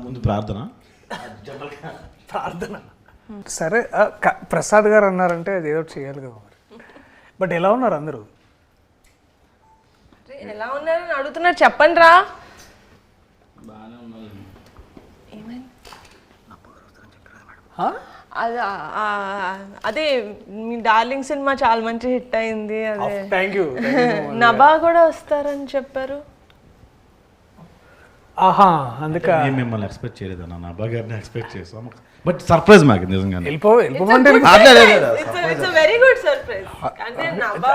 ముందు ప్రార్థన. సరే ప్రసాద్ గారు అన్నారంటే అది ఏదో చేయాలి కదా మరి. బట్ ఎలా ఉన్నారు అందరూ? ఎలా ఉన్నారని అడుగుతున్నారు, చెప్పండి రా. అదే మీ డార్లింగ్ సినిమా చాలా మంచి హిట్ అయింది. అదే థ్యాంక్ యూ. నభా కూడా వస్తారని చెప్పారు. ఆహా, అందుకే నేను మిమ్మల్ని ఎక్స్పెక్ట్ చేయలేదు అన్న, నా అబ్బా గారిని ఎక్స్పెక్ట్ చేసాం. బట్ సర్ప్రైజ్ మాకు నిజంగా. వెళ్ళిపోమంటే ఇట్స్ వెరీ గుడ్ సర్ప్రైజ్.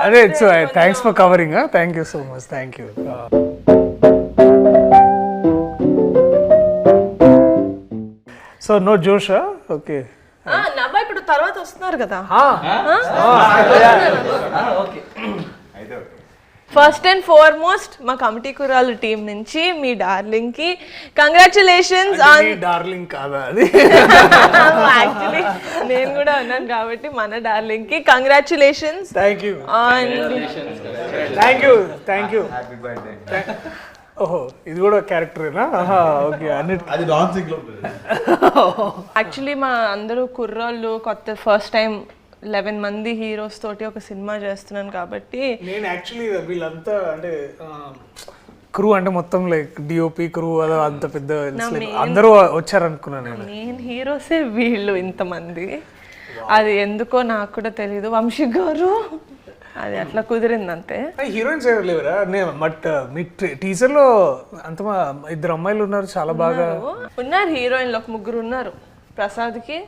అదే it's thanks for covering. Thank you so much. Thank you. So no జోషా? ఓకే. నభా ఇప్పుడు తర్వాత వస్తున్నారు కదా. ఫస్ట్ అండ్ ఫార్మోస్ట్ మా కమిటీ కురాలు టీం నుంచి మీ డార్లింగ్ కి కంగ్రాచులేషన్స్ ఆన్. డార్లింగ్ కాదా అది? యాక్చువల్లీ నేను కూడా అన్నాను కాబట్టి మన డార్లింగ్ కి congratulations. Thank you. Thank you. ఓహో, ఇది కూడా క్యారెక్టరేనా? ఓకే. అది డాన్సింగ్ లో యాక్చువల్లీ మా అందరూ కుర్రోళ్ళు కొత్త ఫస్ట్ టైం 11 మంది హీరోస్ తోటి ఒక సినిమా చేస్తున్నాను కాబట్టి నేను యాక్చువల్లీ వీళ్ళంతా అంటే క్రూ అంటే మొత్తం లైక్ డిఓపి క్రూ అదో అంత పెద్ద అందరూ వచ్చారనుకున్నాను. నేను హీరోసే వీళ్ళు ఇంతమంది. అది ఎందుకో నాకు కూడా తెలీదు. వంశీ గారు అది అట్లా కుదిరింది అంతే. హీరోయిన్స్ ఎవరు లేవరా? బట్ మీ టీజర్ లో అంత 2 అమ్మాయిలు ఉన్నారు, చాలా బాగా ఉన్నారు. హీరోయిన్లు ఒక 3 ఉన్నారు. ప్రసాద్ కి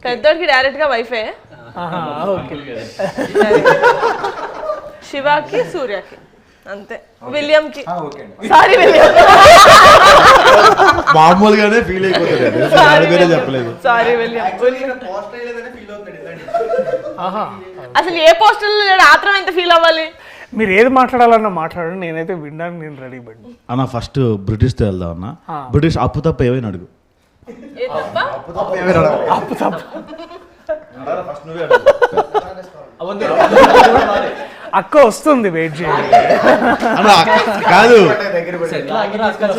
పెద్దోడికి డైరెక్ట్ గా వైఫే. శివాకి సూర్యకి అంతే. విలియం కి సారీ విలియం మామూలుగానే ఫీల్ అయిపోతుంది. చెప్పలేదు. Sorry William. అసలు ఏ పోస్టర్ ఆత్రం ఎంత ఫీల్ అవ్వాలి? మీరు ఏది మాట్లాడాలన్నా మాట్లాడండి, నేనైతే వినడానికి నేను రెడీ పడి. అన్న ఫస్ట్ బ్రిటిష్ తో వెళ్దాం అన్న. బ్రిటిష్ అప్పు తప్ప ఏమైనా అడుగు. అప్పు తప్ప అక్క వస్తుంది, వెయిట్ చేయండి. కాదు,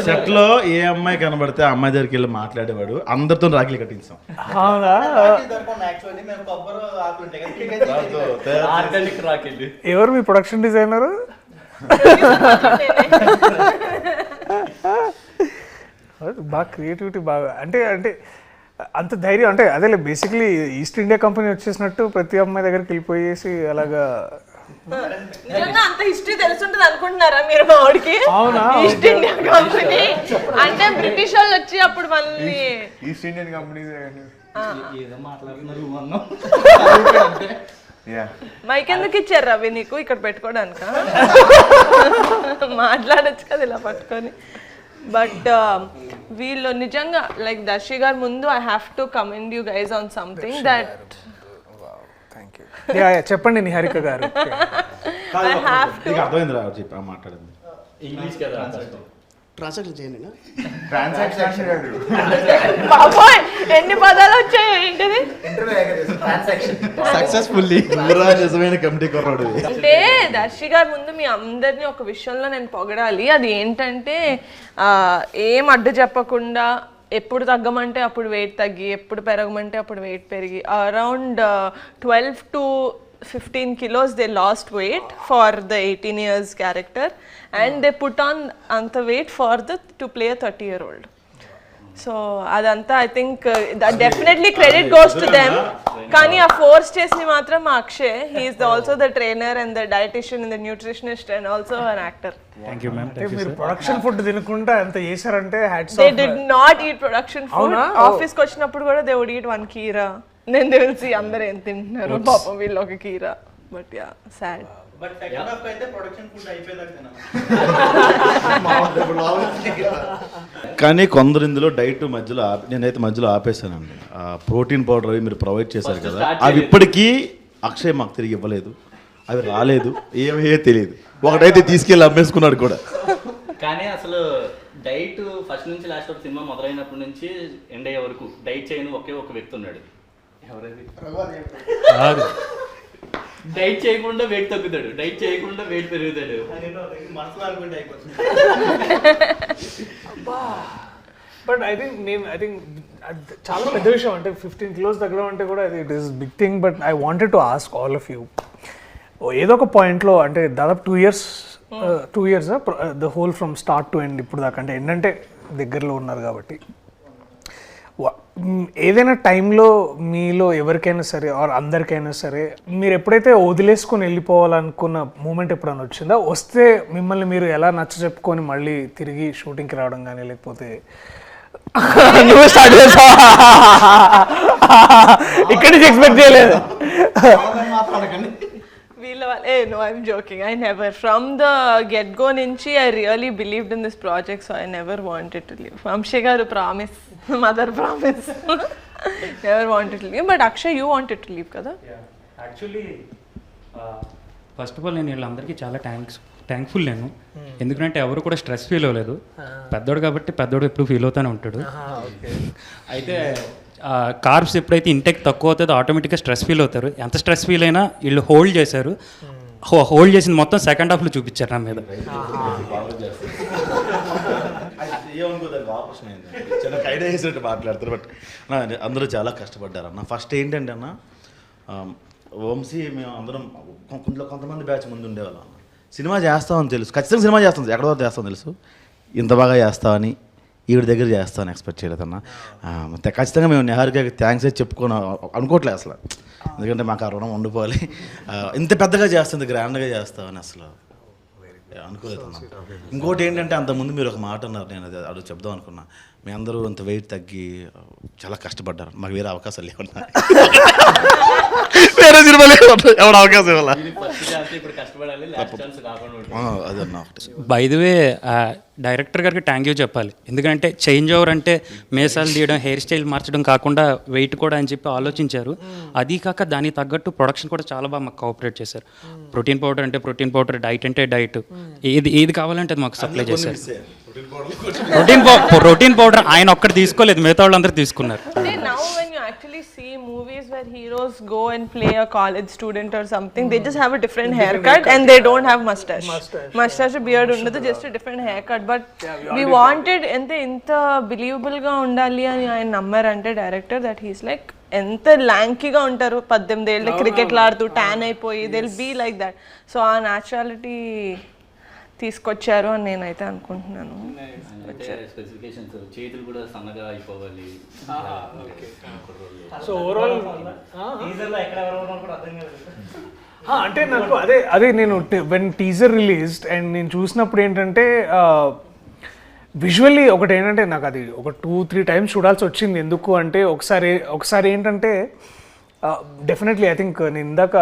సెట్ లో ఏ అమ్మాయి కనబడితే ఆ అమ్మాయి దగ్గరికి వెళ్ళి మాట్లాడేవాడు. అందరితో రాఖీలు కట్టించాం. ఎవరు మీ ప్రొడక్షన్ డిజైనర్? బాగా క్రియేటివిటీ బాగా అంటే అంటే అంత ధైర్యం అంటే అదే బేసిక్లీ ఈస్ట్ ఇండియా కంపెనీ వచ్చేసినట్టు ప్రతి అమ్మాయి దగ్గరికి వెళ్ళిపోయేసి అలాగా. అంత హిస్టరీ తెలుసుంటది అనుకుంటున్నారా మీరు? మా వాడికి ఈస్ట్ ఇండియా కంపెనీ అంటే బ్రిటిష్ వాళ్ళు వచ్చి అప్పుడు మళ్ళీ ఈస్ట్ ఇండియన్ కంపెనీ మైక్ ఎందుకు ఇచ్చారు రవి నీకు ఇక్కడ పెట్టుకోవడానిక? మాట్లాడచ్చు కదా ఇలా పట్టుకొని. బట్ వీళ్ళు నిజంగా లైక్ దర్శి గారు ముందు I have to commend you guys on something that. చెప్పండి నిహారిక గారు. మాట్లాడింది ఇంగ్లీష్ కదా, ట్రాన్సాక్షన్ చేయండి. బాబోయ్ ఎన్ని పదాలు వచ్చాయి ఏంటిది? సక్సెస్ఫుల్లీ నిజమైన కమిటీ కొర్రాడు. అంటే దర్శి గారు ముందు మీ అందరినీ ఒక విషయంలో నేను పొగడాలి. అది ఏంటంటే ఏం అడ్డు చెప్పకుండా ఎప్పుడు తగ్గమంటే అప్పుడు వెయిట్ తగ్గి, ఎప్పుడు పెరగమంటే అప్పుడు వెయిట్ పెరిగి around 12 to 15 kilos they lost weight for the 18 years character and they put on anta weight for to play a 30-year-old. So adanta I think that definitely credit goes to them. Kani a force chesni matram Akshay, he is also the trainer and the dietitian and the nutritionist and also an actor. Thank you ma'am. మీరు production food తినకుండా ఎంత చేశారంటే hats off. They did not eat production food. Office కి వచ్చినప్పుడు కూడా they would eat one keera. నేను తెలిసి అందరూ ఏం తింటున్నారు పాపం వీళ్ళు ఒక కీరా. But yeah sad. But second half అయితే ప్రొడక్షన్ ఫుడ్ అయిపోయేదాకా కానీ కొందరు ఇందులో డైట్ మధ్యలో నేనైతే మధ్యలో ఆపేసానండి. ప్రోటీన్ పౌడర్ అవి మీరు ప్రొవైడ్ చేశారు కదా, అవి ఇప్పటికీ అక్షయ్ మాకు తిరిగి ఇవ్వలేదు. అవి రాలేదు, ఏమయ్యే తెలియదు. ఒకటైతే తీసుకెళ్ళి అమ్మేసుకున్నాడు కూడా. కానీ అసలు డైట్ ఫస్ట్ నుంచి లాస్ట్ వరకు సినిమా మొదలైనప్పటి నుంచి ఎండ్ అయ్యే వరకు డైట్ చేయని ఒకే ఒక వ్యక్తి ఉన్నాడు. ఎవరైతే డైట్ చేయకుండా వెయిట్ తగ్గుతాడు, డైట్ చేయకుండా వెయిట్ పెరుగుతాడు. మనసులో అనుకుంటే అయిపోతుంది. బట్ ఐ థింక్ చాలా పెద్ద విషయం అంటే 15 kilos తగ్గడం అంటే కూడా it is big thing. But I wanted to ask all of you, ఏదో ఒక పాయింట్లో అంటే దాదాపు 2 years the whole from start to end ఇప్పుడు దాకా, అంటే ఏంటంటే దగ్గరలో ఉన్నారు కాబట్టి, ఏదైనా టైంలో మీలో ఎవరికైనా సరే ఆర్ అందరికైనా సరే మీరు ఎప్పుడైతే వదిలేసుకొని వెళ్ళిపోవాలనుకున్న మూమెంట్ ఎప్పుడైనా వచ్చిందా? వస్తే మిమ్మల్ని మీరు ఎలా నచ్చ చెప్పుకొని మళ్ళీ తిరిగి షూటింగ్కి రావడం కానీ, లేకపోతే నువ్వు స్టార్ట్ చేసావా? ఇక్కడి నుంచి ఎక్స్పెక్ట్ చేయలేదు. No, I'm joking. I never. From the get-go nunchi, I really believed in this project, so I never wanted to leave. Vamshi garu promise, mother promise. Never wanted to leave. But Akshay, you wanted to leave, kada? Yeah. Actually, first of all, నేను వీళ్ళందరికీ చాలా thankful నేను, ఎందుకంటే ఎవరు కూడా stress feel అవ్వలేదు. పెద్దోడు కాబట్టి పెద్దోడు ఎప్పుడు ఫీల్ అవుతూనే ఉంటాడు. అయితే కార్బ్స్ ఎప్పుడైతే ఇంటెక్ తక్కువ అవుతుందో ఆటోమేటిక్గా స్ట్రెస్ ఫీల్ అవుతారు. ఎంత స్ట్రెస్ ఫీల్ అయినా వీళ్ళు హోల్డ్ చేశారు. హోల్డ్ చేసింది మొత్తం సెకండ్ హాఫ్లో చూపించారు నా మీద. ఆపరేషన్ అయింది, చాలా కైడ్ వేసినట్టు మాట్లాడతారు. బట్ అందరూ చాలా కష్టపడ్డారు అన్న. ఫస్ట్ ఏంటంటే అన్న, వంశీ మేము అందరం కొంతమంది బ్యాచ్ ముందు ఉండేవాళ్ళం అన్న. సినిమా చేస్తామని తెలుసు, ఖచ్చితంగా సినిమా చేస్తాం, ఎక్కడో చేస్తాం తెలుసు, ఇంత బాగా చేస్తామని ఈవిడ దగ్గర చేస్తామని ఎక్స్పెక్ట్ చేయలేదన్న. ఖచ్చితంగా మేము నిహారికకి థ్యాంక్స్ అయితే చెప్పుకొని అనుకోవట్లేదు అసలు, ఎందుకంటే మాకు ఆ రుణం ఉండిపోవాలి. ఇంత పెద్దగా చేస్తుంది, గ్రాండ్గా చేస్తామని అసలు అనుకోలేదు అన్న. ఇంకోటి ఏంటంటే అంతకుముందు మీరు ఒక మాట అన్నారు, నేను అది చెప్దాం అనుకున్నా. మీ అందరూ అంత వెయిట్ తగ్గి చాలా కష్టపడ్డారు, మాకు వేరే అవకాశాలు లేవన్నా, వేరే సినిమాలు ఎవరు అవకాశం ఇవ్వాల. అదన్నా బై ది వే డైరెక్టర్ గారికి థ్యాంక్ యూ చెప్పాలి, ఎందుకంటే చేంజ్ ఓవర్ అంటే మేసాలు తీయడం, హెయిర్ స్టైల్ మార్చడం కాకుండా వెయిట్ కూడా అని చెప్పి ఆలోచించారు. అది కాక దానికి తగ్గట్టు ప్రొడక్షన్ కూడా చాలా బాగా మాకు కోఆపరేట్ చేశారు. ప్రోటీన్ పౌడర్ అంటే ప్రోటీన్ పౌడర్, డైట్ అంటే డైట్, ఏది కావాలంటే అది మాకు సప్లై చేశారు. ప్రోటీన్ పౌడర్ ఆయన ఒక్కటి తీసుకోలేదు, మిగతా వాళ్ళందరూ తీసుకున్నారు. Now when you actually see movies where heroes go and play a college student or something, they just have a different haircut and they don't have mustache beard undadu, just a different haircut. But we wanted inta believable ga undali ani ఆయన నమ్మారంటే director, that he's like ఎంత ల్యాంకీగా ఉంటారు, 18 ఏళ్ళ క్రికెట్లు ఆడుతూ tan అయిపోయి, they will be like that. So ఆ న్యాచురాలిటీ తీసుకొచ్చారు అని నేనైతే అనుకుంటున్నాను. స్పెసిఫికేషన్స్, చేతులు కూడా సన్నగా అయిపోవాలి. సో ఓవరాల్ అంటే నాకు అదే నేను వెన్ టీజర్ రిలీజ్డ్ అండ్ నేను చూసినప్పుడు ఏంటంటే విజువల్లీ ఒకటి ఏంటంటే నాకు అది ఒక 2-3 times చూడాల్సి వచ్చింది. ఎందుకు అంటే ఒకసారి ఏంటంటే డెఫినెట్లీ ఐ థింక్ నేను ఇందాక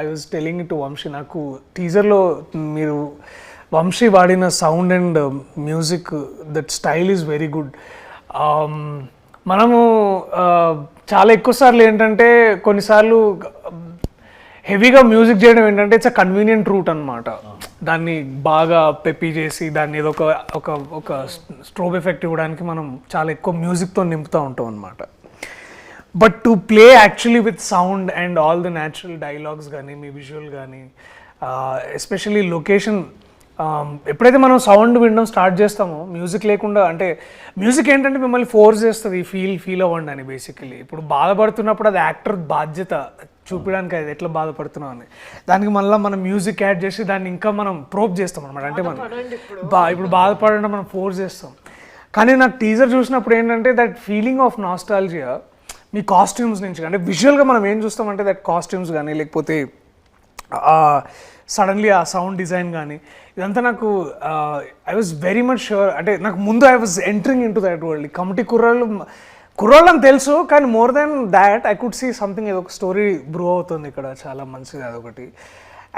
I was telling to Vamsi, నాకు టీజర్లో మీరు వంశీ వాడిన sound and music, that style is very good. మనము చాలా ఎక్కువ సార్లు ఏంటంటే కొన్నిసార్లు హెవీగా మ్యూజిక్ చేయడం ఏంటంటే ఇట్స్ అ కన్వీనియంట్ రూట్ అనమాట. దాన్ని బాగా పెప్పి చేసి దాన్ని ఏదో ఒక స్ట్రోబ్ ఎఫెక్ట్ ఇవ్వడానికి మనం చాలా ఎక్కువ మ్యూజిక్తో నింపుతూ ఉంటాం అనమాట. But to play actually with sound and all the natural dialogues కానీ, మీ విజువల్ కానీ, ఎస్పెషల్లీ లొకేషన్, ఎప్పుడైతే మనం సౌండ్ వినడం స్టార్ట్ చేస్తామో మ్యూజిక్ లేకుండా, అంటే మ్యూజిక్ ఏంటంటే మిమ్మల్ని ఫోర్స్ చేస్తుంది ఫీల్ అవ్వండి అని. బేసికలీ ఇప్పుడు బాధపడుతున్నప్పుడు అది యాక్టర్ బాధ్యత చూపించడానికి, అది ఎట్లా బాధపడుతున్నాం అని. దానికి మళ్ళీ మనం మ్యూజిక్ యాడ్ చేసి దాన్ని ఇంకా మనం ప్రోప్ చేస్తాం అనమాట. అంటే మనం ఇప్పుడు బాధపడడం మనం ఫోర్స్ చేస్తాం. కానీ నాకు టీజర్ చూసినప్పుడు ఏంటంటే that feeling of nostalgia me costumes నుంచి, అంటే విజువల్గా మనం ఏం చూస్తామంటే దట్ కాస్ట్యూమ్స్ కానీ, లేకపోతే సడన్లీ ఆ సౌండ్ డిజైన్ కానీ, ఇదంతా నాకు I was very much sure. అంటే నాకు ముందు I was entering into that world. Committee కుర్రాళ్ళు అని తెలుసు, కానీ more than that I could see something, ఏదో ఒక స్టోరీ బ్రూ అవుతుంది ఇక్కడ, చాలా మంచిది అదొకటి.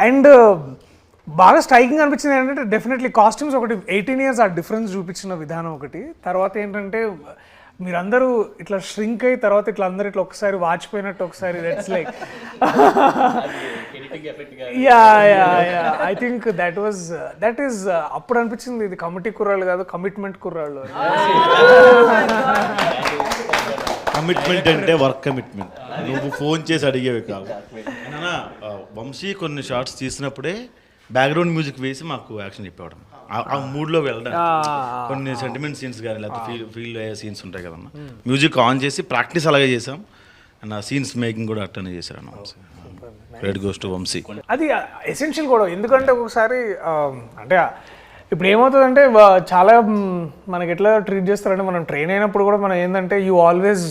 అండ్ బాగా స్ట్రైకింగ్ అనిపించింది ఏంటంటే డెఫినెట్లీ కాస్ట్యూమ్స్ ఒకటి, 18 years ఆ డిఫరెన్స్ చూపించిన విధానం ఒకటి. తర్వాత ఏంటంటే మీరందరూ ఇట్లా ష్రింక్ అయ్యి తర్వాత ఇట్లా అందరూ ఇట్లా ఒకసారి వాచిపోయినట్టు ఒకసారి, that's like yeah I think that is అప్పుడు అనిపించింది ఇది కమిటీ కుర్రాళ్ళు కాదు, కమిట్మెంట్ కుర్రాళ్ళు. కమిట్మెంట్ అంటే వర్క్ కమిట్మెంట్. నువ్వు ఫోన్ చేసి అడిగేవి కావు. నాన్న, వంశీ కొన్ని షార్ట్స్ తీసినప్పుడే బ్యాక్గ్రౌండ్ మ్యూజిక్ వేసి మాకు యాక్షన్ చెప్పేవాడు. ఆ మూడ్లో వెళ్ళడం, కొన్ని సెంటిమెంట్ సీన్స్ కానీ లేకపోతే ఫీల్ అయ్యే సీన్స్ ఉంటాయి కదన్న, మ్యూజిక్ ఆన్ చేసి ప్రాక్టీస్ అలాగే చేసాం. అండ్ ఆ సీన్స్ మేకింగ్ కూడా అట్టనే చేశారు అన్న Vamsi. Credit goes to Vamsi. అది ఎసెన్షియల్ కూడా, ఎందుకంటే ఒకసారి అంటే ఇప్పుడు ఏమవుతుందంటే చాలా మనకి ఎట్లా ట్రీట్ చేస్తారంటే, మనం ట్రైన్ అయినప్పుడు కూడా మనం ఏంటంటే you always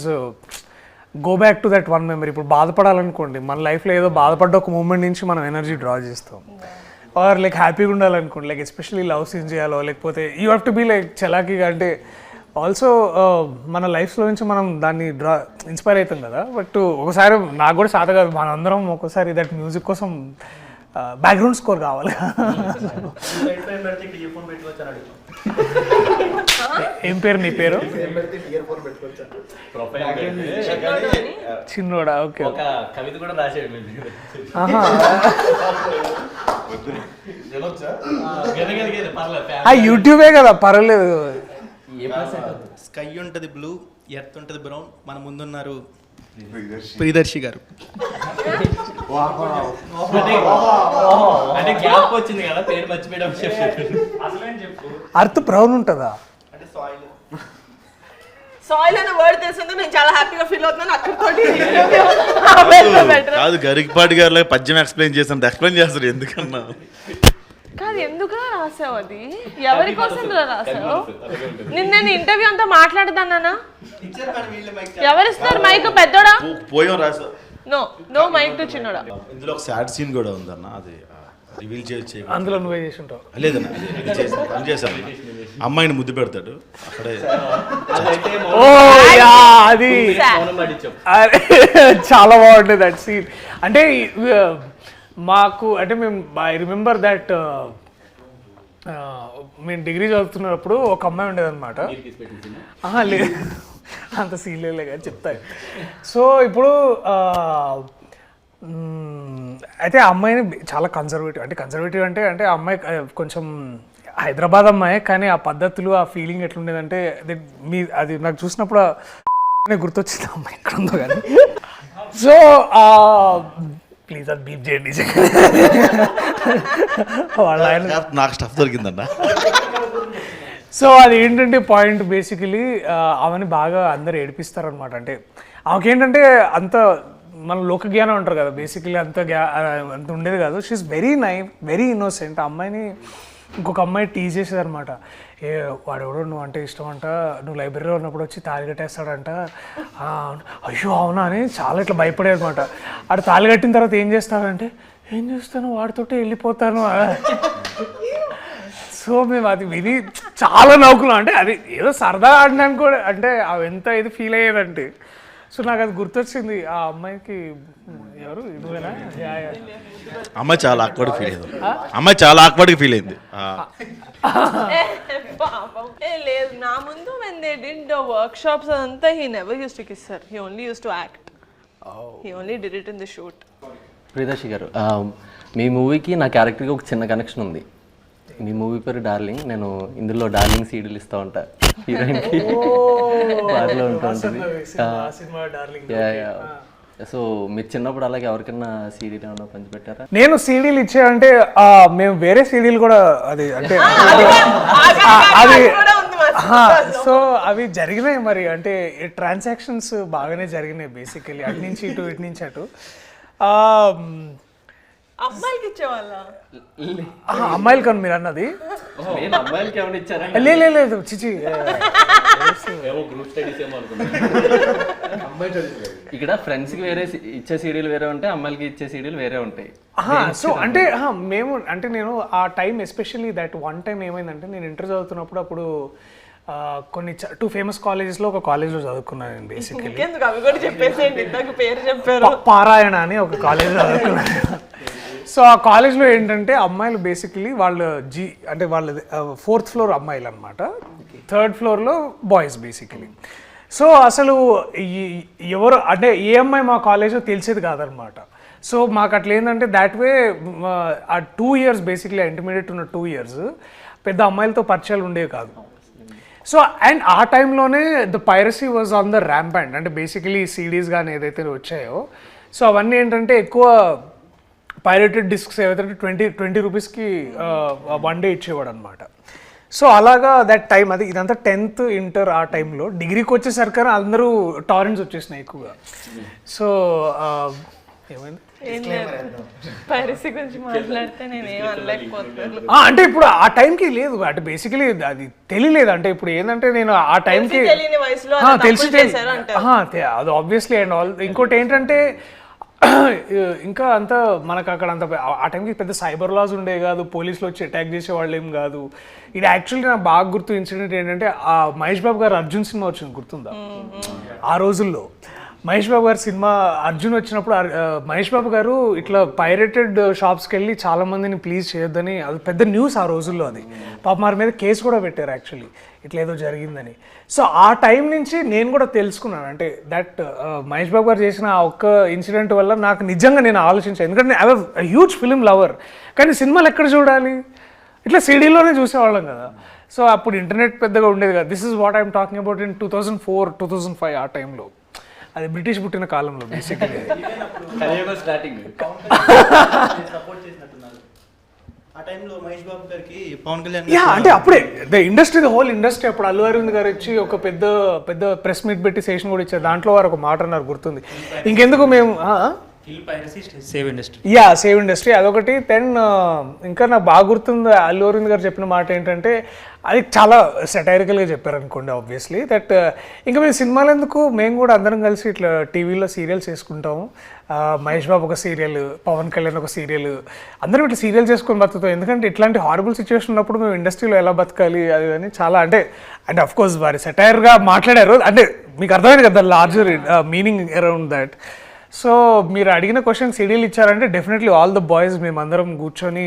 go back to that one memory. ఇప్పుడు బాధపడాలనుకోండి, మన లైఫ్లో ఏదో బాధపడ్డ ఒక మూమెంట్ నుంచి మనం ఎనర్జీ డ్రా చేస్తాం. ఆర్ లైక్ హ్యాపీగా ఉండాలనుకోండి, లైక్ ఎస్పెషల్లీ లవ్ సీన్ చేయాలో, లేకపోతే you have to be like చలాకీగా. అంటే ఆల్సో మన లైఫ్లో నుంచి మనం దాన్ని ఇన్స్పైర్ అవుతాం కదా. బట్ ఒకసారి నాకు కూడా సాధ కాదు, మనందరం ఒక్కోసారి దట్ మ్యూజిక్ కోసం బ్యాక్గ్రౌండ్ స్కోర్ కావాలి. ఏం పేరు నీ పేరు? చిన్నోడా? ఓకే. ఒక కవిత కూడా రాసేయండి. యూట్యూబే కదా, పర్వాలేదు. స్కై ఉంటుంది బ్లూ, ఎర్త్ ఉంటుంది బ్రౌన్, మన ముందున్నారు ప్రియదర్శి గారు. అంటే గ్యాప్ వచ్చింది కదా, పేరు మర్చిపోయడం. అర్త్ బ్రౌన్ ఉంటుందా? అంటే సాయిల్. సాయిల్ అనే వర్డ్ తెలిసిందో నేను చాలా హ్యాపీగా ఫీల్ అవుతున్నాను. అక్కడితోటి కాదు, గరికపాటి గారు పద్యం ఎక్స్ప్లెయిన్ చేస్తాను, ఎక్స్ప్లెయిన్ చేస్తారు ఎందుకన్నా. కాదు, ఎందుకు రాసావు? అది ఎవరి కోసం రాసావు? నేను ఇంటర్వ్యూ అంతా మాట్లాడదానా? ఎవరిస్తారు మైక్? పెద్దోడా? పోయాం రాసా. నో మైక్ టు చిన్నోడా. ఇందులో ఒక సాడ్ సీన్ కూడా ఉందన్న, అది రివీల్ చేసి అందులో నువ్వే చేసి ఉంటావు. లేదన్న, పని చేశాను. అమ్మాయిని ముద్దు పెడతాడు అక్కడే. అది చాలా బాగుంటుంది దట్ సీన్. అంటే మాకు అంటే మేము ఐ రిమెంబర్ దట్ మేము డిగ్రీ చదువుతున్నప్పుడు ఒక అమ్మాయి ఉండేదన్నమాట. లేదు, అంత సీన్లే కానీ చెప్తాయి. సో ఇప్పుడు అయితే ఆ అమ్మాయిని చాలా కన్జర్వేటివ్ అంటే ఆ అమ్మాయి కొంచెం హైదరాబాద్ అమ్మాయి, కానీ ఆ పద్ధతులు, ఆ ఫీలింగ్ ఎట్లుండేదంటే అది నాకు చూసినప్పుడు గుర్తొచ్చింది అమ్మాయి ఎక్కడ ఉందో కానీ. సో ప్లీజ్ అది బీప్ చేయండి. నాకు స్టఫ్ దొరికిందన్న. సో అది ఏంటంటే పాయింట్ బేసికలీ ఆమెని బాగా అందరు ఏడిపిస్తారనమాట. అంటే ఆమెకేంటంటే అంత మన లోక జ్ఞానం అంటారు కదా, బేసికలీ అంత ఉండేది కాదు. She is very innocent. ఆ అమ్మాయిని ఇంకొక అమ్మాయి టీజ్ చేసేది అనమాట. వాడెవడో నువ్వు అంటే ఇష్టం అంట, నువ్వు లైబ్రరీలో ఉన్నప్పుడు వచ్చి తాళి కట్టేస్తాడంట. అయ్యో అవునా అని చాలా ఇట్లా భయపడేది అనమాట. ఆడు తాళి కట్టిన తర్వాత ఏం చేస్తాడంటే, ఏం చేస్తాను వాడితోటే వెళ్ళిపోతాను. సో మేము అది విని చాలా నవ్వుకున్నాం. అంటే అది ఏదో సరదా ఆడడానికి కూడా, అంటే అవి ఎంత ఇది ఫీల్ అయ్యేదంటే. సో నాకు అది గుర్తొచ్చింది. ఆ అమ్మాయికి ఎవరు నువ్వేనా? అమ్మాయి చాలా ఆక్వర్డ్ ఫీల్ అయింది. లేదు, నా ముందు when they did the workshops అదంతా he never used to kiss her. He only used to act. He only did it in the shoot. Priyadarshi గారు, మీ మూవీకి నా క్యారెక్టర్కి ఒక చిన్న కనెక్షన్ ఉంది. మీ మూవీ పేరు డార్లింగ్. నేను ఇందులో డార్లింగ్ సీడీలు ఇస్తూ ఉంటా హీరోయిన్కి, పాటలో ఉంటూ ఉంటుంది. సో మీరు చిన్నప్పుడు అలాగే ఎవరికైనా సీడీలు ఏమన్నా పంచిపెట్టారా? నేను సీడీలు ఇచ్చానంటే మేము వేరే సీడీలు కూడా అది అంటే అది సో అవి జరిగినాయి మరి. అంటే ట్రాన్సాక్షన్స్ బాగానే జరిగినాయి బేసికలీ, అటు నుంచి ఇటు, ఇటు నుంచి అటు. అమ్మాయికి ఇచ్చేవాళ్ళ? అమ్మాయిలు కానీ మీరు అన్నది అమ్మాయిలకి ఏమైనా ఇచ్చారా? లేదు చిచి. ఇక్కడ ఫ్రెండ్స్కి వేరే ఇచ్చే సీడీలు వేరే ఉంటాయి, అమ్మాయిలకి ఇచ్చే సీడీలు వేరే ఉంటాయి. సో అంటే నేను ఆ time especially that one time ఏమైందంటే, నేను ఇంటర్ చదువుతున్నప్పుడు అప్పుడు కొన్ని 2 ఫేమస్ కాలేజెస్లో ఒక కాలేజ్లో చదువుకున్నాను నేను బేసికలీ. అవి కూడా చెప్పేసేయండి, నాకు పేరు చెప్పారు. పారాయణ అని ఒక కాలేజ్లో చదువుకున్నాను. సో ఆ కాలేజ్లో ఏంటంటే అమ్మాయిలు బేసికలీ వాళ్ళు అంటే వాళ్ళది 4th ఫ్లోర్ అమ్మాయిలు అనమాట, 3rd ఫ్లోర్లో బాయ్స్ బేసికలీ. సో అసలు ఎవరు అంటే ఏ అమ్మాయి మా కాలేజ్లో తెలిసేది కాదనమాట. సో మాకు అట్లా ఏంటంటే దాట్ వే ఆ 2 years బేసిక్లీ ఇంటర్మీడియట్ ఉన్న 2 years పెద్ద అమ్మాయిలతో పరిచయాలు ఉండేవి కాదు. సో అండ్ ఆ టైంలోనే the piracy was on the ramp అంటే బేసికలీ సీడీస్ కానీ ఏదైతే వచ్చాయో సో అవన్నీ ఏంటంటే ఎక్కువ పైరేటెడ్ డిస్క్స్ ఏవైతే 20 రూపీస్కి 1 డే ఇచ్చేవాడు అనమాట. సో అలాగా దట్ టైం అది ఇదంతా 10th ఇంటర్ ఆ టైంలో. డిగ్రీకి వచ్చేసరికి అందరూ టారెంట్స్ వచ్చేసినాయి ఎక్కువగా. సో ఏమైంది పైరసీ గురించి మాట్లాడితే నేను ఏం అనలేకపోతున్నాను. అంటే ఇప్పుడు ఆ టైంకి లేదు అంటే బేసికలీ అది తెలియలేదు. అంటే ఇప్పుడు ఏంటంటే నేను ఆ టైంకి తెలియని వయసులో అలా తెలిసి తప్పులు చేశారు అంటారు. అది ఆబ్వియస్లీ అండ్ ఆల్. ఇంకోటి ఏంటంటే ఇంకా అంత మనకు అక్కడ అంత ఆ టైంకి పెద్ద సైబర్ లాస్ ఉండే కాదు, పోలీసులు వచ్చి అటాక్ చేసే వాళ్ళు ఏం కాదు. ఇది యాక్చువల్లీ నాకు బాగా గుర్తు ఇన్సిడెంట్ ఏంటంటే ఆ మహేష్ బాబు గారు అర్జున్ సినిమా వచ్చింది గుర్తుందా? ఆ రోజుల్లో మహేష్ బాబు గారి సినిమా అర్జున్ వచ్చినప్పుడు మహేష్ బాబు గారు ఇట్లా పైరేటెడ్ షాప్స్కి వెళ్ళి చాలా మందిని ప్లీజ్ చేయొద్దని, అది పెద్ద న్యూస్ ఆ రోజుల్లో. అది పాప వారి మీద కేసు కూడా పెట్టారు యాక్చువల్లీ ఇట్లా ఏదో జరిగిందని. సో ఆ టైం నుంచి నేను కూడా తెలుసుకున్నాను అంటే దట్ మహేష్ బాబు గారు చేసిన ఆ ఒక్క ఇన్సిడెంట్ వల్ల నాకు నిజంగా నేను ఆలోచించాను. ఎందుకంటే I was huge film lover, కానీ సినిమాలు ఎక్కడ చూడాలి, ఇట్లా సిడీలోనే చూసేవాళ్ళం కదా. సో అప్పుడు ఇంటర్నెట్ పెద్దగా ఉండేది కదా. This is what I'm talking about in 2004, 2005 ఆ టైంలో. అది బ్రిటిష్ పుట్టిన కాలంలో బేసిక్లీ. ఆ టైంలో మహేష్ బాబు గారికి పవన్ కళ్యాణ్ అంటే అప్పుడే the industry, the whole industry. అప్పుడు అల్లు అరవింద్ గారు వచ్చి ఒక పెద్ద పెద్ద ప్రెస్ మీట్ పెట్టి సెషన్ కూడా ఇచ్చారు. దాంట్లో వారు ఒక మాట అన్నారు గుర్తుంది, ఇంకెందుకు మేము సేవ్ ఇండస్ట్రీ అదొకటి. దెన్ ఇంకా నాకు బాగా గుర్తుంది అల్లు అరవింద్ గారు చెప్పిన మాట ఏంటంటే, అది చాలా సెటైరికల్గా చెప్పారు అనుకోండి ఆబ్వియస్లీ, దట్ ఇంకా మేము సినిమాలు ఎందుకు, మేము కూడా అందరం కలిసి ఇట్లా టీవీలో సీరియల్స్ చేసుకుంటాము. మహేష్ బాబు ఒక సీరియల్, పవన్ కళ్యాణ్ ఒక సీరియల్, అందరం ఇట్లా సీరియల్ చేసుకొని బతుకుతాం. ఎందుకంటే ఇట్లాంటి హారబుల్ సిచ్యువేషన్ ఉన్నప్పుడు మేము ఇండస్ట్రీలో ఎలా బతకాలి అది అని చాలా అంటే అఫ్ కోర్స్ వారి సెటైర్గా మాట్లాడారు. అంటే మీకు అర్థమైంది కదా larger meaning around that. So మీరు అడిగిన క్వశ్చన్ సీడీలు ఇచ్చారంటే డెఫినెట్లీ ఆల్ ద బాయ్స్ మేమందరం కూర్చొని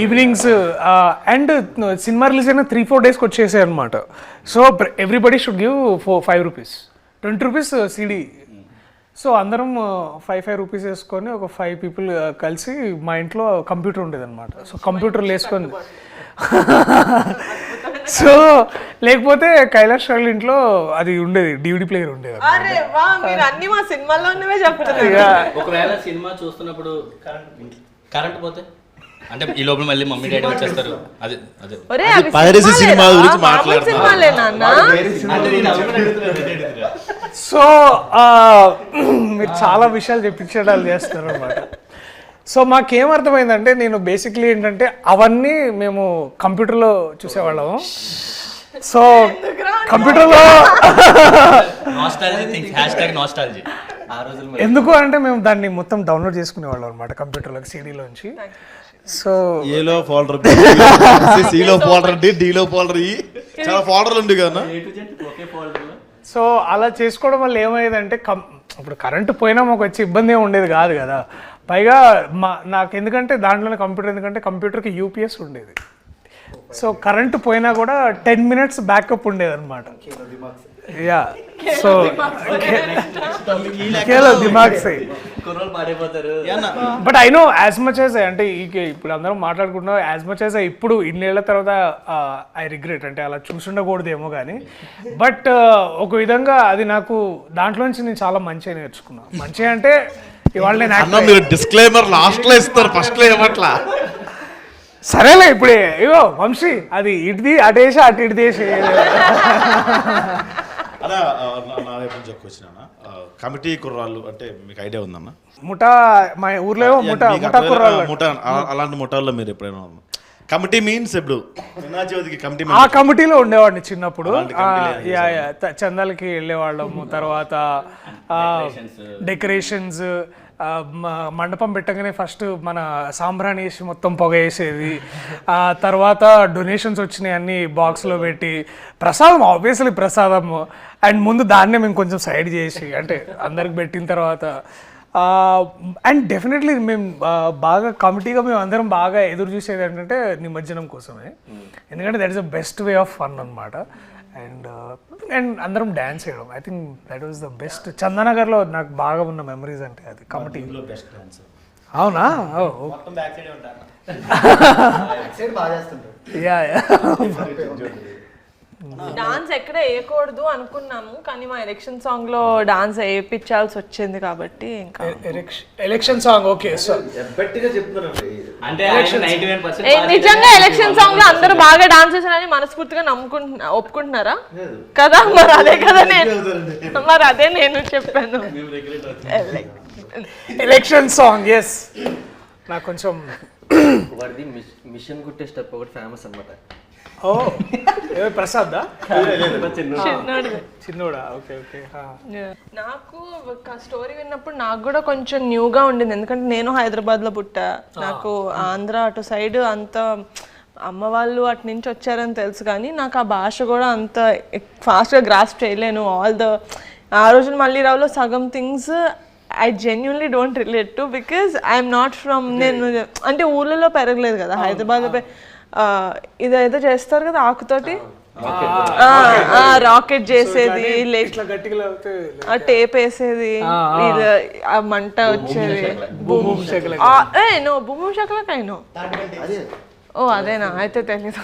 ఈవినింగ్స్ అండ్ సినిమా రిలీజ్ అయిన 3-4 డేస్కి వచ్చేసాయి అనమాట. So everybody should give 5 rupees, 20 rupees CD. So అందరం 5 రూపీస్ వేసుకొని ఒక 5 పీపుల్ కలిసి మా ఇంట్లో కంప్యూటర్ ఉండేది అనమాట. సో కంప్యూటర్లు వేసుకొని సో లేకపోతే కైలాష్ వాళ్ళ ఇంట్లో అది ఉండేది, డివిడి ప్లేయర్ ఉండేది. అరే వా, మీరు అన్ని మా సినిమాల్లోనే చెప్తున్నారు. ఒకవేళ సినిమా చూస్తున్నప్పుడు కరెంట్ పోతే అంటే ఈ లోపల మళ్ళీ మమ్మీ డాడీ వచ్చేస్తారు. అదే అదే ఒరే, అవి పైరసీ సినిమా గురించి మామూలు మాట్లాడుతున్నా. సినిమాలే నాన్న. సో మీరు చాలా విషయాలు చెప్పించడాలు చేస్తారు అనమాట. సో మాకేమర్థమైందంటే, నేను బేసిక్లీ ఏంటంటే అవన్నీ మేము కంప్యూటర్లో చూసేవాళ్ళము. సో కంప్యూటర్లో ఎందుకు అంటే మేము దాన్ని మొత్తం డౌన్లోడ్ చేసుకునేవాళ్ళం అనమాట కంప్యూటర్లోకి, సీడీలోంచి. సో ఏలో ఫోల్డర్, సిలో ఫోల్డర్, డీలో ఫోల్డర్, చాలా ఫోల్డర్లు ఉండే కదా. సో అలా చేసుకోవడం వల్ల ఏమయ్యేదంటే ఇప్పుడు కరెంటు పోయినా మాకు వచ్చి ఇబ్బంది ఏమి ఉండేది కాదు కదా. పైగా నాకు ఎందుకంటే దాంట్లోనే కంప్యూటర్, ఎందుకంటే కంప్యూటర్కి యూపీఎస్ ఉండేది. సో కరెంటు పోయినా కూడా 10 minutes బ్యాకప్ ఉండేది అనమాట. యా సో దిమాగ్ సై. But I know as much as అంటే ఇప్పుడు అందరం మాట్లాడుకుంటున్నాం, యాజ్ మచ్ యాజ్ ఇప్పుడు ఇన్నేళ్ల తర్వాత ఐ రిగ్రెట్ అంటే అలా చూసుండకూడదేమో కానీ, బట్ ఒక విధంగా అది నాకు దాంట్లోంచి నేను చాలా మంచిగా నేర్చుకున్నాను. మంచిగా అంటే ఇవాళ నేను మీరు డిస్క్లైమర్ లాస్ట్ లో ఇస్తారు, ఫస్ట్ లో ఏమట్లా. సరేలే ఇప్పుడే ఇగో వంశీ అది ఇటుది అటేసి అటు ఇటు దేశ అలా నా వైపు నుంచి వచ్చిన కమిటీ కుర్రాళ్ళు అంటే మీకు ఐడియా ఉందన్న? ముఠా మా ఊర్లో ముఠా కుర్రాళ్ళు. ముఠా అలాంటి ముఠాల్లో మీరు ఎప్పుడైనా కమిటీ మీన్స్ ఇప్పుడు కమిటీ ఆ కమిటీలో ఉండేవాడిని చిన్నప్పుడు. చందాలకి వెళ్ళేవాళ్ళము, తర్వాత డెకరేషన్స్, మండపం పెట్టగానే ఫస్ట్ మన సాంబ్రాణి వేసి మొత్తం పొగ వేసేది, తర్వాత డొనేషన్స్ వచ్చినాయి అన్ని బాక్స్లో పెట్టి, ప్రసాదం ఆబ్వియస్లీ ప్రసాదము, అండ్ ముందు దాన్నే మేము కొంచెం సైడ్ చేసి అంటే అందరికి పెట్టిన తర్వాత. అండ్ డెఫినెట్లీ మేము బాగా కమిటీగా మేము అందరం బాగా ఎదురు చూసేది ఏంటంటే నిమజ్జనం కోసమే, ఎందుకంటే that is the best way of fun అనమాట. అండ్ అందరం డ్యాన్స్ చేయడం, I think that was the best. చందనగర్లో నాకు బాగా ఉన్న మెమరీస్ అంటే అది కమిటీ. అవునా? యా డాన్స్ ఎక్కడ వేయకూడదు అనుకున్నాము కానీ మా ఎలక్షన్ సాంగ్ లో డాన్స్ వేయించాల్సి వచ్చింది కాబట్టి ఇంకా ఎలక్షన్ సాంగ్ ఓకే సో గట్టిగా చెప్తున్నానండి. నిజంగా ఎలక్షన్ సాంగ్ లో అందరూ బాగా డాన్స్ చేశారని మనస్ఫూర్తిగా ఒప్పుకుంటున్నారా కదా? మరి అదే నేను చెప్పాను. ఎలక్షన్ సాంగ్ ఎస్ నాకు కొంచెం వాడిది మిషన్ కుట్టే స్టెప్ ఒకటి ఫేమస్ అనమాట. ఓ ప్రసాద్ చిన్నోడిది. చిన్నోడా ఓకే ఓకే నాకు ఒక స్టోరీ విన్నప్పుడు నాకు కూడా కొంచెం న్యూగా ఉండింది ఎందుకంటే నేను హైదరాబాద్ లో పుట్టా. నాకు ఆంధ్ర అటు సైడ్ అంత అమ్మ వాళ్ళు అటు నుంచి వచ్చారని తెలుసు కానీ నాకు ఆ భాష కూడా అంత ఫాస్ట్గా గ్రాస్ప్ చేయలేను. ఆ రోజున మళ్ళీ రావులో సగం things I genuinely don't relate to because I'm not from నేను అంటే ఊళ్ళలో పెరగలేదు కదా హైదరాబాద్లో. ఇదేదో చేస్తారు కదా ఆకుతోటి రాకెట్ చేసేది టేప్ వేసేది ఆ మంట వచ్చేది భూమి శకలకైనా. ఓ అదేనా అయితే తెలీదు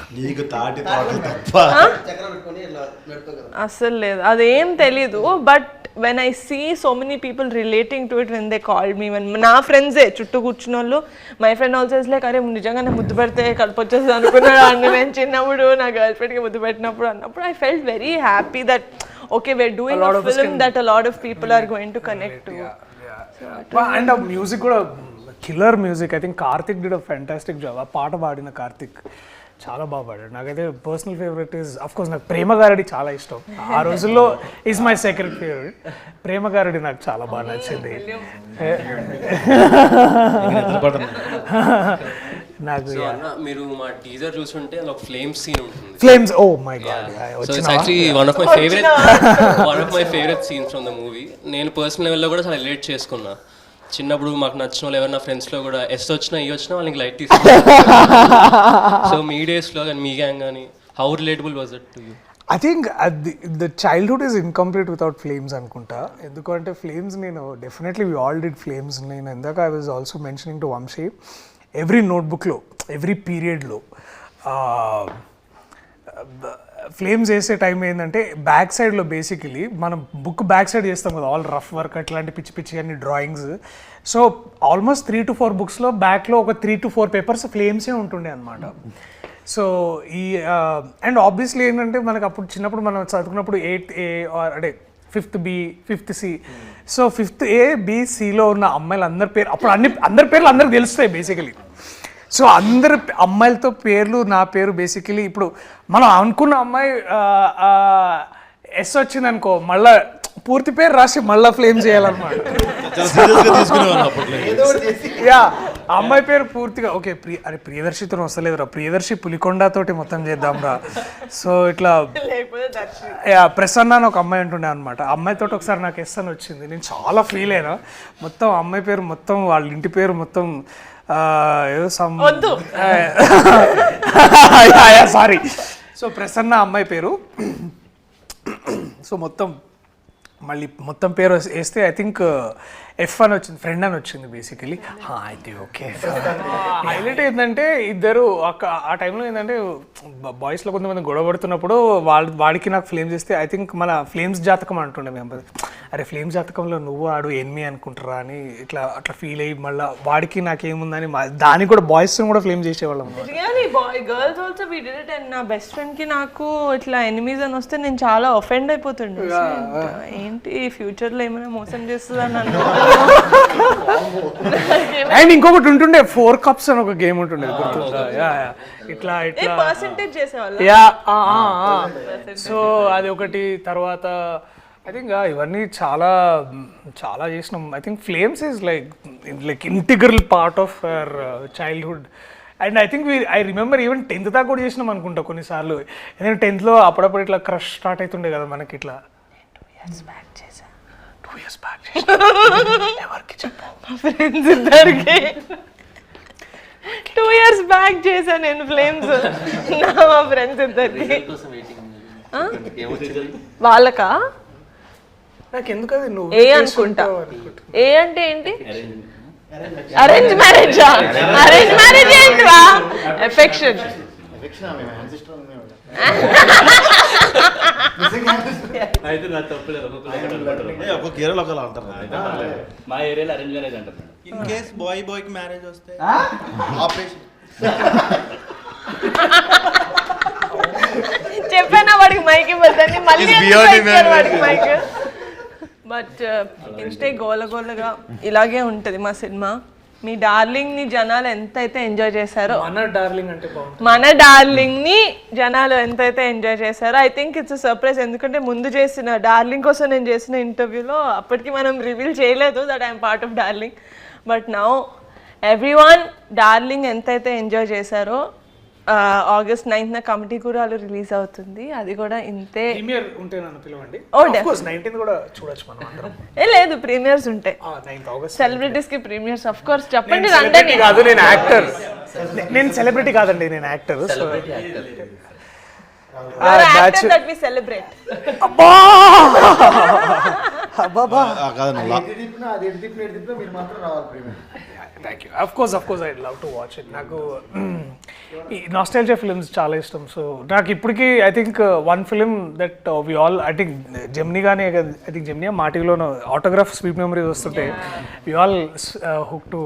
అస్సలు లేదు అదేం తెలీదు. But when I see so many people relating to it when they called me, when నా ఫ్రెండ్సే చుట్టూ కూర్చున్న వాళ్ళు my friend also is like అరే నిజంగా నేను ముద్దు పెడితే కడుపు వచ్చేస్తుంది అనుకున్నాడు అన్న నేను చిన్నప్పుడు నా గర్ల్ ఫ్రెండ్కి ముద్దు పెట్టినప్పుడు అన్నప్పుడు I felt very happy that okay we're doing a film that a lot of people are going to connect to. And ఆ మ్యూజిక్ కూడా killer music. I think Karthik did a fantastic job. ఆ పాట పాడిన కార్తిక్ చాలా బాగా పాడాడు. నాకైతే personal favourite is of course నాకు ప్రేమ గారడి చాలా ఇష్టం. ఆ రోజుల్లో ఈజ్ మై సెకండ్ ఫేవరెట్. ప్రేమ గారడి నాకు చాలా బాగా నచ్చింది. నాకు మీరు మా టీజర్ చూసుంటే అందులో ఫ్లేమ్స్ సీన్ ఉంటుంది. Flames oh my god so it's actually one of my favourite scenes from the movie. నేను పర్సనల్ లెవెల్లో కూడా చాలా రిలేట్ చేసుకున్నా. చిన్నప్పుడు మాకు నచ్చిన వాళ్ళు ఎవరైనా ఫ్రెండ్స్లో కూడా ఎస్ వచ్చినా ఈ వచ్చినా వాళ్ళకి లైట్ తీసుకుంటారు. సో మీ డేస్లో కానీ మీ గ్యాంగ్ కానీ how relatable was it to you? I think the childhood is incomplete without flames అనుకుంటా. ఎందుకంటే ఫ్లేమ్స్ నేను definitely we all did flames. నేను ఇందాక I was also mentioning to Vamshi every నోట్బుక్లో ఎవ్రీ పీరియడ్లో ఫ్లేమ్స్ వేసే టైం ఏంటంటే బ్యాక్ సైడ్లో బేసికలీ మనం బుక్ బ్యాక్ సైడ్ చేస్తాం కదా ఆల్ రఫ్ వర్క్ అట్లాంటి పిచ్చి పిచ్చి అన్ని డ్రాయింగ్స్. సో ఆల్మోస్ట్ 3 to 4 బుక్స్లో బ్యాక్లో ఒక 3 to 4 పేపర్స్ ఫ్లేమ్సే ఉంటుండే అనమాట. సో ఈ అండ్ ఆబ్వియస్లీ ఏంటంటే మనకు అప్పుడు చిన్నప్పుడు మనం చదువుకున్నప్పుడు 8th A అంటే 5th B 5th C. So 5th A B Cలో ఉన్న అమ్మాయిలు అందరి పేరు అప్పుడు అందరి పేర్లు అందరికి తెలుస్తాయి బేసికలీ. సో అందరు అమ్మాయిలతో పేర్లు నా పేరు బేసికలీ ఇప్పుడు మనం అనుకున్న అమ్మాయి ఎస్ వచ్చింది అనుకో మళ్ళా పూర్తి పేరు రాసి మళ్ళీ ఫ్లేమ్ చేయాలన్నమాట. యా అమ్మాయి పేరు పూర్తిగా ఓకే అరే ప్రియదర్శితో వస్తలేదురా ప్రియదర్శి పులికొండతోటి మొత్తం చేద్దాం రా. సో ఇట్లా యా ప్రసన్న అని ఒక అమ్మాయి ఉంటుండే అనమాట. అమ్మాయితో ఒకసారి నాకు ఎస్ అని వచ్చింది. నేను చాలా ఫీల్ అయినా. మొత్తం అమ్మాయి పేరు మొత్తం వాళ్ళ ఇంటి పేరు మొత్తం ఏదో సారీ. సో ప్రసన్న అమ్మాయి పేరు. సో మొత్తం పేరు వేస్తే ఐ థింక్ ఎఫ్ అని వచ్చింది ఫ్రెండ్ అని వచ్చింది బేసికలీ. అయితే ఓకే హైలైట్ ఏంటంటే ఇద్దరు ఆ టైంలో ఏంటంటే బాయ్స్లో కొంతమంది గొడవ పడుతున్నప్పుడు వాడికి నాకు ఫ్లేమ్స్ ఇస్తే ఐ థింక్ మన ఫ్లేమ్స్ జాతకం అంటుండే మేము. అరే ఫ్లేమ్స్ జాతకంలో నువ్వు ఆడు ఎనిమి అనుకుంటారా అని అట్లా ఫీల్ అయ్యి మళ్ళీ వాడికి నాకేముందని దానికి కూడా బాయ్స్ కూడా ఫ్లేమ్ చేసేవాళ్ళం. Girls also we did it. And నా బెస్ట్ ఫ్రెండ్ కి నాకు ఇట్లా ఎనిమీస్ అని వస్తే నేను చాలా ఒఫెండ్ అయిపోతుండే. ఏంటి ఫ్యూచర్ లో ఏమైనా మోసం చేస్తుందని అనుకుంటున్నా. అండ్ ఇంకొకటి ఉంటుండే 4 cups అని ఒక గేమ్ ఉంటుండే గుర్తుందా? ఇట్లా పర్సెంటేజ్ చేసేవాళ్ళం. యా సో అది ఒకటి. తర్వాత ఐ థింక్ ఇవన్నీ చాలా చాలా చేసినాం. I think flames is like integral part of our childhood. And I think I remember even 10th దాకా కూడా చేసినాం అనుకుంటా కొన్నిసార్లు. ఎందుకంటే 10thలో అప్పుడప్పుడు ఇట్లా క్రష్ స్టార్ట్ అవుతుండే కదా మనకి. ఇట్లా 2 years back ఎవరికి చెప్పు మా ఫ్రెండ్స్ ఇద్దరికి 2 years బ్యాక్ చేశా నేను ఫ్లేమ్స్. మా ఫ్రెండ్స్ ఇద్దరికి వాళ్ళకా నాకు ఎందుకు అది నువ్వు ఏ అనుకుంటా. ఏ అంటే ఏంటి? Arrange marriage. అరేంజ్ మ్యారేజ్ ఏంటిరా? ఎఫెక్షన్. అయితే నా తప్పులేదు ఒక్కొక్క ఏరియాలో ఒకలా అంటారు కదా. మా ఏరియాలో అరేంజ్ మ్యారేజ్ అంటారు మేడం. ఇన్ కేస్ బాయ్ కి మ్యారేజ్ వస్తే ఆపరేషన్. చెప్పానా వాడికి మైక్ ఇవ్వద్దని, మళ్ళీ It's ఎందుకు beyond ఇచ్చారు వాడికి imagination. మైక్. బట్ ఇన్స్టే గోలగోలగా ఇలాగే ఉంటుంది మా సినిమా. మీ డార్లింగ్ ని జనాలు ఎంతైతే ఎంజాయ్ చేశారో, మన డార్లింగ్ అంటే బాగుంటుంది. మన డార్లింగ్ ని జనాలు ఎంతైతే ఎంజాయ్ చేశారో, ఐ థింక్ ఇట్స్ సర్ప్రైజ్. ఎందుకంటే ముందు చేసిన డార్లింగ్ కోసం నేను చేసిన ఇంటర్వ్యూలో అప్పటికి మనం రివీల్ చేయలేదు that I'm part of darling. But now everyone darling ఎంతైతే ఎంజాయ్ చేశారో, August 9th కమిటీ కూడా రిలీజ్ అవుతుంది. అది కూడా ఇంతే. ప్రీమియర్ ఉంటే నన్ను పిలవండి. Oh, Of course, 19th కూడా చూడొచ్చు మనం అందరం. లేదు, ప్రీమియర్స్ ఉంటాయి. 9th August. సెలబ్రిటీస్ కి ప్రీమియర్స్ ఆఫ్ కోర్స్. చెప్పండి నేను రండి. celebrity కాదు, నేను యాక్టర్. నేను సెలబ్రిటీ కాదండి, నేను యాక్టర్. That we celebrate. కాదండి thank you. Of course I love to watch it. నాకు ఈ నాస్టాల్జియా ఫిల్మ్స్ చాలా ఇష్టం. సో నాకు ఇప్పటికీ I think one film that we all, I think Gemini కానీ, ఐ థింక్ జెమినీ మా టీవీలోనూ ఆటోగ్రాఫ్ స్వీట్ మెమరీస్ వస్తుంటే we all hook to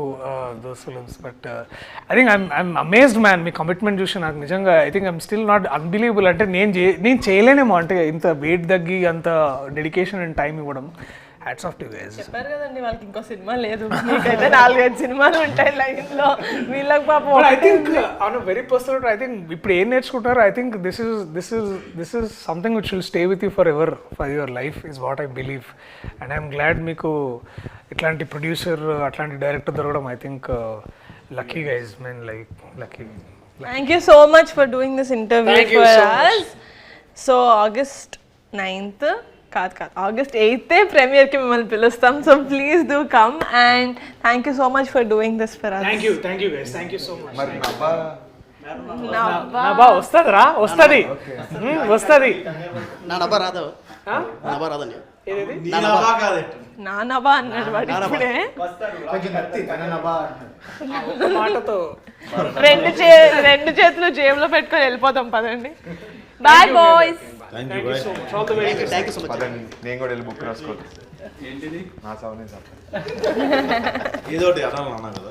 those films. But I think I'm amazed man. మీ commitment చూసి నాకు నిజంగా I think I'm still not unbelievable. అంటే నేను చేయలేనేమో, అంటే ఇంత వెయిట్ తగ్గి అంత డెడికేషన్ అండ్ టైం ఇవ్వడం. Hats off to guys. చెప్పారు కదండి వాళ్ళకి ఇంకో సినిమా లేదు, మీకైతే 4-5 సినిమాలు ఉంటాయి లైన్ లో. వీళ్ళకి పాపం I think on very personal, I think ఇప్పుడు ఏం నేర్చుకుంటారో, I think this is something which will stay with you forever, for your life is what I believe. And I'm glad మీకు ఇట్లాంటి ప్రొడ్యూసర్, అట్లాంటి director దొరకడం. I think lucky guys, mean like lucky. Thank you so much for doing this interview Thank you for so much. us. So August 9th కాదు August 8th premier కి మిమ్మల్ని పిలుస్తాం. So please do come and thank you so much for doing this for us. Thank you guys, thank you so much. నవ్వా. నా బా వస్తుందిరా, వస్తుంది. నా నబ్బా రాదా? నబ్బా రాదండి. నా నవ్వా అన్నాడు వాడు ఇప్పుడే. మాటతో రెండు చేతులు జేబులో పెట్టుకొని వెళ్ళిపోతాం. పదండి. Bye boys. Thank you bye. Thank you so much. నేను కూడా వెళ్ళి బుక్ రాసుకోవచ్చు. ఏంటిది? నా సౌనే సార్ ఏదో ఒకటి అనాలి అన్నా కదా.